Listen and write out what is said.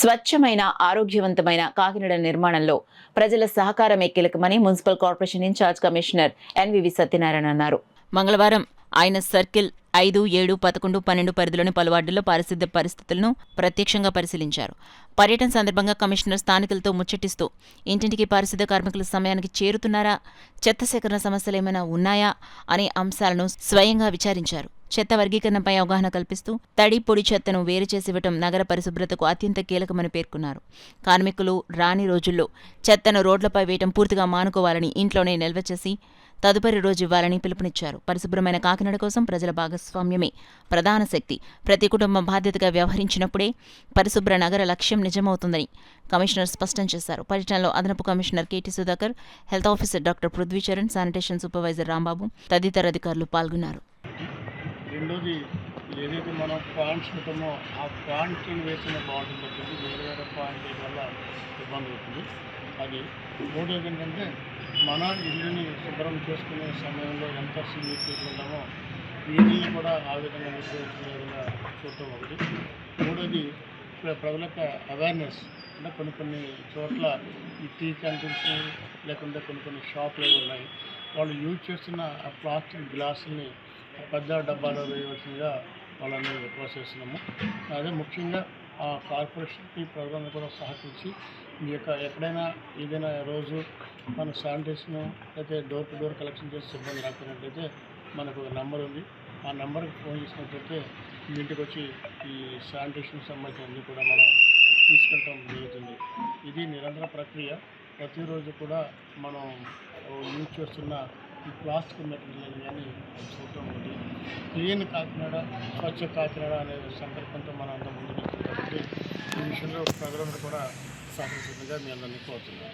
స్వచ్ఛమైన ఆరోగ్యవంతమైన కాకినాడ నిర్మాణంలో ప్రజల సహకారమే కీలకమని municipal corporation in charge commissioner NVV Satyanarayana అన్నారు. మంగళవారం ఆయన సర్కిల్ 5, 7, 11, 12 పరిధిలోని పలు వార్డుల్లో పారిశుద్ధ్య పరిస్థితులను ప్రత్యక్షంగా పరిశీలించారు. పర్యటన సందర్భంగా కమిషనర్ స్థానికులతో ముచ్చటిస్తూ ఇంటింటికి పారిశుద్ధ్య కార్మికుల సమయానికి చేరుతున్నారా, చెత్త సేకరణ సమస్యలేమైనా ఉన్నాయా అనే అంశాలను స్వయంగా విచారించారు. చెత్త వర్గీకరణపై అవగాహన కల్పిస్తూ తడి, పొడి చెత్తను వేరు చేసివ్వటం నగర పరిశుభ్రతకు అత్యంత కీలకమని పేర్కొన్నారు. కార్మికులు రాని రోజుల్లో చెత్తను రోడ్లపై వేయటం పూర్తిగా మానుకోవాలని, ఇంట్లోనే నిల్వ చేసి తదుపరి రోజు ఇవ్వాలని పిలుపునిచ్చారు. పరిశుభ్రమైన కాకినాడ కోసం ప్రజల భాగస్వామ్యమే ప్రధాన శక్తి. ప్రతి కుటుంబం బాధ్యతగా వ్యవహరించినప్పుడే పరిశుభ్ర నగర లక్ష్యం నిజమవుతుందని కమిషనర్ స్పష్టం చేశారు. పర్యటనలో అదనపు commissioner KT Sudhakar, health officer doctor Prithvi Charan, sanitation supervisor Rambabu తదితర అధికారులు పాల్గొన్నారు. రెండోది, ఏదైతే మనం పాయింట్స్ ఉంటామో ఆ పాయింట్ని వేసిన బాగుంటుంది తప్పించి వేరే వేరే పాయింట్ వల్ల ఇబ్బంది అవుతుంది. అది మూడోది ఏంటంటే, మన ఇల్లుని శుభ్రం చేసుకునే సమయంలో ఎంత నీట్గా ఉంటామో వీధిని కూడా ఆ విధంగా నిర్వహించుకునే విధంగా చూడటం ఒకటి. మూడోది, ప్రజలకు అవేర్నెస్ అంటే కొన్ని చోట్ల ఈ టీ క్యాంటీన్స్ లేకుంటే కొన్ని షాపులు ఉన్నాయి, వాళ్ళు యూజ్ చేస్తున్న ఆ ప్లాస్టిక్ గ్లాసుల్ని పెద్ద డబ్బాలో వేయవలసిందిగా వాళ్ళని రిక్వెస్ట్ చేస్తున్నాము. అదే ముఖ్యంగా ఆ కార్పొరేషన్కి ప్రజలందరూ కూడా సహకరించి ఈ యొక్క ఎక్కడైనా ఏదైనా రోజు మన శానిటేషన్ అయితే డోర్ టు డోర్ కలెక్షన్ చేసి ఇబ్బంది రాకపోయినట్లయితే మనకు ఒక నెంబర్ ఉంది. ఆ నెంబర్కి ఫోన్ చేసినట్లయితే మీ ఇంటికి వచ్చి ఈ శానిటేషన్కి సంబంధించినవి కూడా మనం తీసుకెళ్ళటం జరుగుతుంది. ఇది నిరంతర ప్రక్రియ. ప్రతిరోజు కూడా మనం యూజ్ చేస్తున్న ఈ ప్లాస్టిక్ మెటీరియల్ కానీ చూడటం ఒకటి. క్లీన్ కాకినాడ, స్వచ్ఛ కాకినాడ అనే సంకల్పంతో మనం అంతా ముందుకు వెళ్తుంది. కాబట్టి ఈ విషయంలో ప్రజలందరూ కూడా సహకరించిందిగా మీ అందరినీ కోరుతున్నాను.